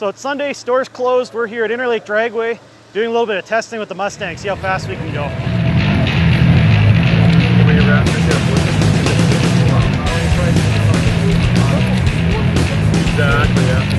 So it's Sunday, store's closed. We're here at Interlake Dragway doing a little bit of testing with the Mustang, see how fast we can go. Exactly, yeah.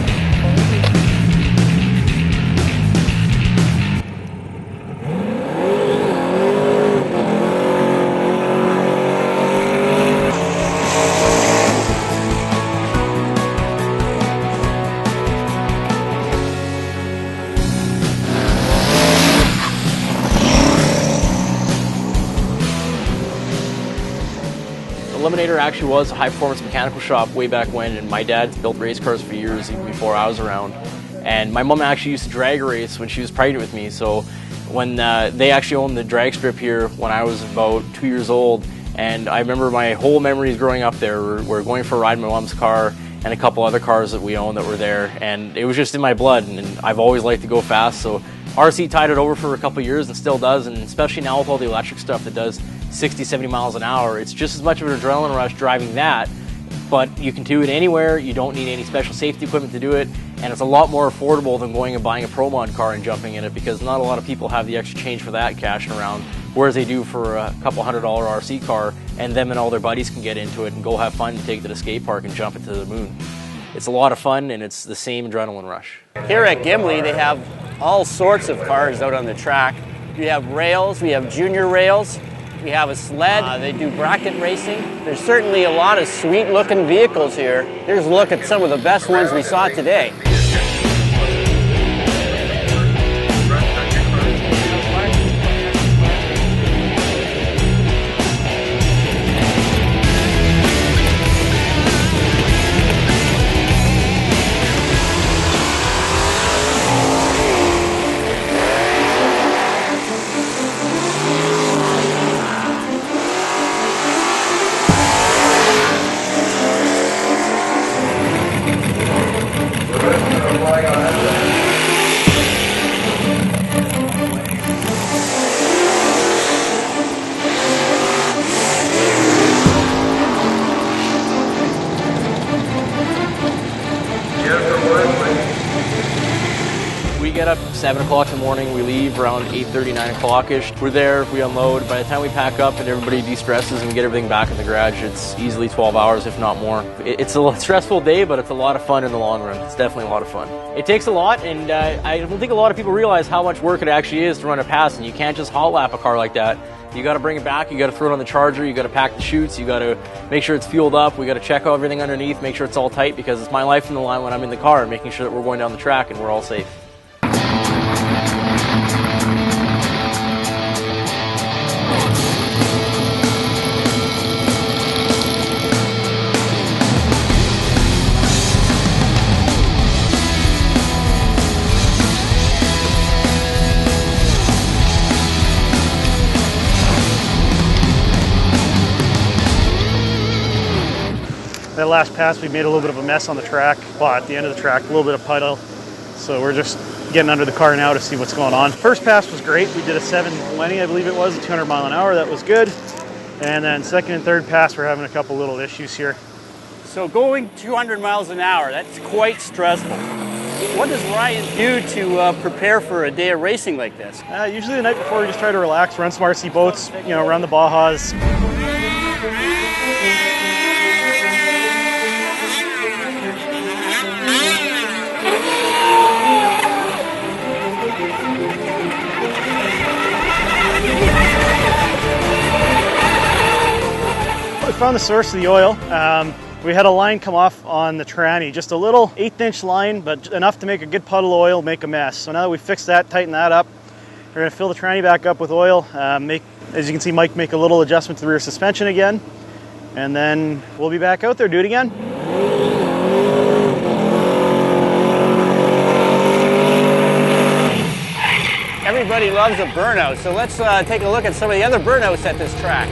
Eliminator actually was a high-performance mechanical shop way back when, and my dad built race cars for years, even before I was around. And my mom actually used to drag race when she was pregnant with me, so when they actually owned the drag strip here when I was about 2 years old, and I remember my whole memories growing up there were going for a ride in my mom's car and a couple other cars that we owned that were there, and it was just in my blood, and I've always liked to go fast, so RC tied it over for a couple years and still does, and especially now with all the electric stuff that does 60, 70 miles an hour, it's just as much of an adrenaline rush driving that, but you can do it anywhere, you don't need any special safety equipment to do it, and it's a lot more affordable than going and buying a Pro Mod car and jumping in it, because not a lot of people have the extra change for that cashing around, whereas they do for a couple $100 RC car, and them and all their buddies can get into it and go have fun and take it to the skate park and jump it to the moon. It's a lot of fun, and it's the same adrenaline rush. Here at Gimli, they have all sorts of cars out on the track. We have rails, we have junior rails, we have a sled, they do bracket racing. There's certainly a lot of sweet looking vehicles here. Here's a look at some of the best ones we saw today. We get up 7 o'clock in the morning, we leave around 8:30, 9 o'clock-ish. We're there, we unload. By the time we pack up and everybody de-stresses and we get everything back in the garage, it's easily 12 hours, if not more. It's a stressful day, but it's a lot of fun in the long run. It's definitely a lot of fun. It takes a lot, and I don't think a lot of people realize how much work it actually is to run a pass, and you can't just hot lap a car like that. You got to bring it back, you got to throw it on the charger, you got to pack the chutes, you got to make sure it's fueled up, we got to check everything underneath, make sure it's all tight, because it's my life in the line when I'm in the car, and making sure that we're going down the track and we're all safe. That last pass, we made a little bit of a mess on the track. Well, at the end of the track, a little bit of puddle. So we're just getting under the car now to see what's going on. First pass was great. We did a 720, I believe it was, a 200 mile an hour. That was good. And then second and third pass, we're having a couple little issues here. So going 200 miles an hour, that's quite stressful. What does Ryan do to prepare for a day of racing like this? Usually the night before, we just try to relax, run some RC boats, run the Bajas. We found the source of the oil. We had a line come off on the tranny, just a little 1/8-inch line, but enough to make a good puddle of oil, make a mess. So now that we fixed that, tightened that up, we're going to fill the tranny back up with oil, as you can see Mike make a little adjustment to the rear suspension again, and then we'll be back out there, do it again. Everybody loves a burnout, so let's take a look at some of the other burnouts at this track.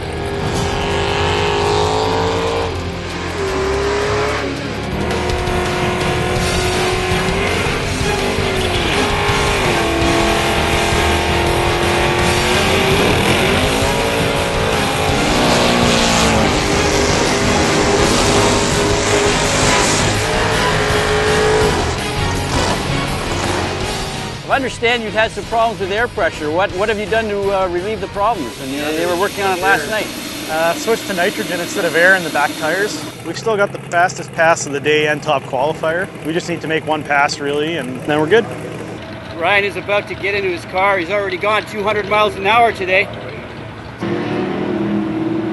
I understand you've had some problems with air pressure. What have you done to relieve the problems? And they were working on it last night. Switched to nitrogen instead of air in the back tires. We've still got the fastest pass of the day and top qualifier. We just need to make one pass really, and then we're good. Ryan is about to get into his car. He's already gone 200 miles an hour today.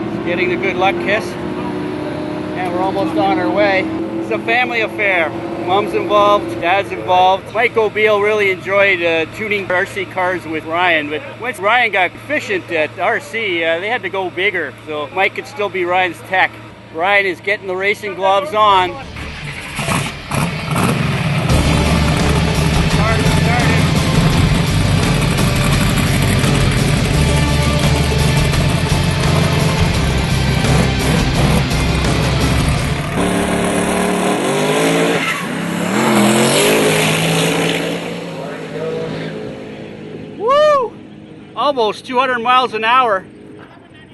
He's getting the good luck kiss. And we're almost on our way. It's a family affair. Mom's involved, Dad's involved. Mike Gobeil really enjoyed tuning RC cars with Ryan, but once Ryan got efficient at RC, they had to go bigger, so Mike could still be Ryan's tech. Ryan is getting the racing gloves on. Car is started. Almost 200 miles an hour.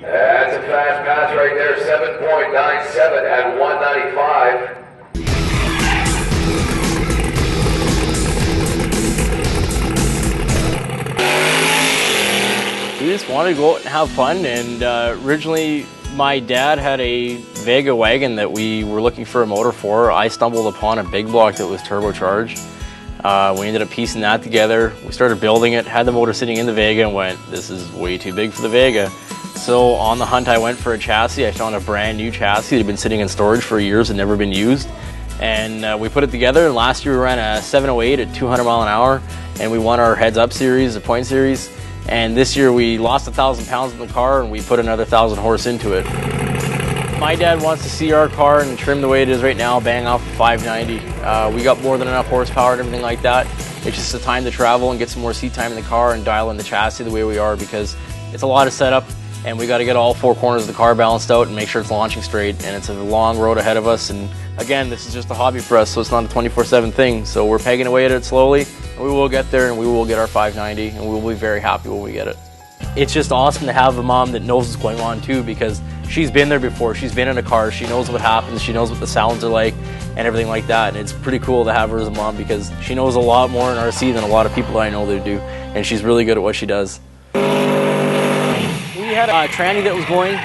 That's a fast pass right there, 7.97 at 195. We just wanted to go out and have fun, and originally my dad had a Vega wagon that we were looking for a motor for. I stumbled upon a big block that was turbocharged. We ended up piecing that together. We started building it, had the motor sitting in the Vega, and went, this is way too big for the Vega. So on the hunt I went for a chassis. I found a brand new chassis that had been sitting in storage for years and never been used. And we put it together, and last year we ran a 708 at 200 mile an hour, and we won our heads up series, the point series. And this year we lost 1,000 pounds in the car, and we put another 1,000 horse into it. My dad wants to see our car and trim the way it is right now, bang off 590. We got more than enough horsepower and everything like that. It's just the time to travel and get some more seat time in the car and dial in the chassis the way we are, because it's a lot of setup and we got to get all four corners of the car balanced out and make sure it's launching straight, and it's a long road ahead of us. And again, this is just a hobby for us, so it's not a 24/7 thing. So we're pegging away at it slowly, and we will get there, and we will get our 590, and we will be very happy when we get it. It's just awesome to have a mom that knows what's going on too, because she's been there before. She's been in a car. She knows what happens. She knows what the sounds are like and everything like that. And it's pretty cool to have her as a mom, because she knows a lot more in RC than a lot of people I know that do. And she's really good at what she does. We had a tranny that was going.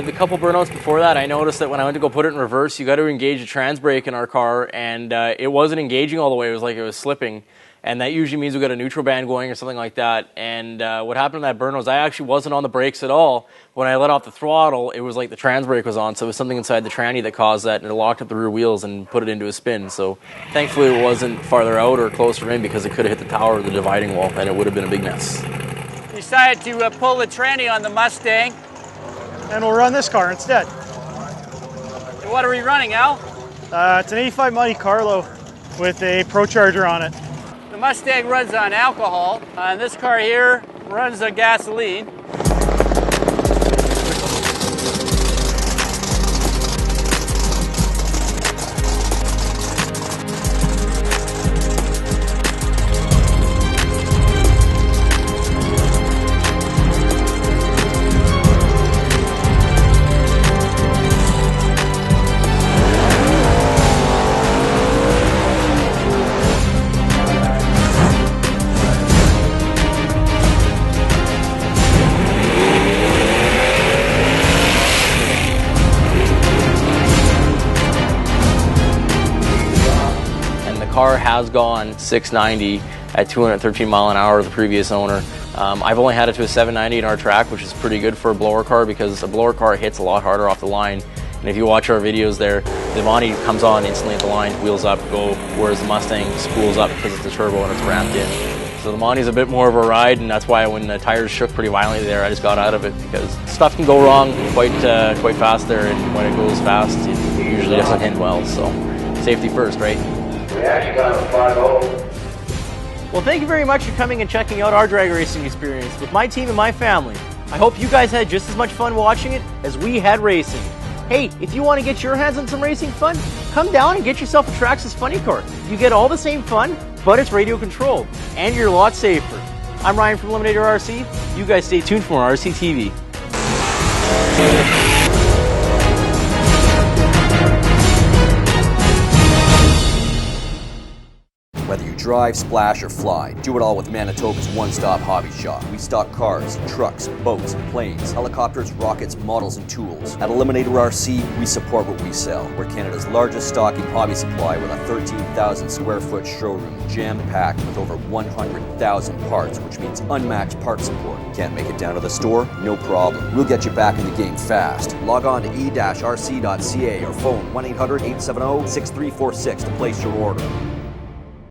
The couple burnouts before that, I noticed that when I went to go put it in reverse, you got to engage the trans brake in our car, and it wasn't engaging all the way. It was like it was slipping. And that usually means we got a neutral band going or something like that. And what happened in that burn was I actually wasn't on the brakes at all. When I let off the throttle, it was like the trans brake was on, so it was something inside the tranny that caused that, and it locked up the rear wheels and put it into a spin. So thankfully it wasn't farther out or closer in, because it could have hit the tower or the dividing wall, and it would have been a big mess. Decided to pull the tranny on the Mustang. And we'll run this car instead. What are we running, Al? It's an 85 Monte Carlo with a Pro Charger on it. The Mustang runs on alcohol, and this car here runs on gasoline. Car has gone 690 at 213 mile an hour, the previous owner. I've only had it to a 790 in our track, which is pretty good for a blower car, because a blower car hits a lot harder off the line. And if you watch our videos there, the Monty comes on instantly at the line, wheels up, go, whereas the Mustang spools up because it's a turbo and it's ramped in. So the Monty's a bit more of a ride, and that's why when the tires shook pretty violently there, I just got out of it, because stuff can go wrong quite fast there, and when it goes fast, it usually doesn't end well. So safety first, right? We actually got a 5-0. Well, thank you very much for coming and checking out our drag racing experience with my team and my family. I hope you guys had just as much fun watching it as we had racing. Hey, if you want to get your hands on some racing fun, come down and get yourself a Traxxas Funny Car. You get all the same fun, but it's radio controlled, and you're a lot safer. I'm Ryan from Eliminator RC. You guys stay tuned for more RC TV. Whether you drive, splash, or fly, do it all with Manitoba's one-stop hobby shop. We stock cars, trucks, boats, planes, helicopters, rockets, models, and tools. At Eliminator RC, we support what we sell. We're Canada's largest stocking hobby supply with a 13,000 square foot showroom jam-packed with over 100,000 parts, which means unmatched part support. Can't make it down to the store? No problem. We'll get you back in the game fast. Log on to e-rc.ca or phone 1-800-870-6346 to place your order.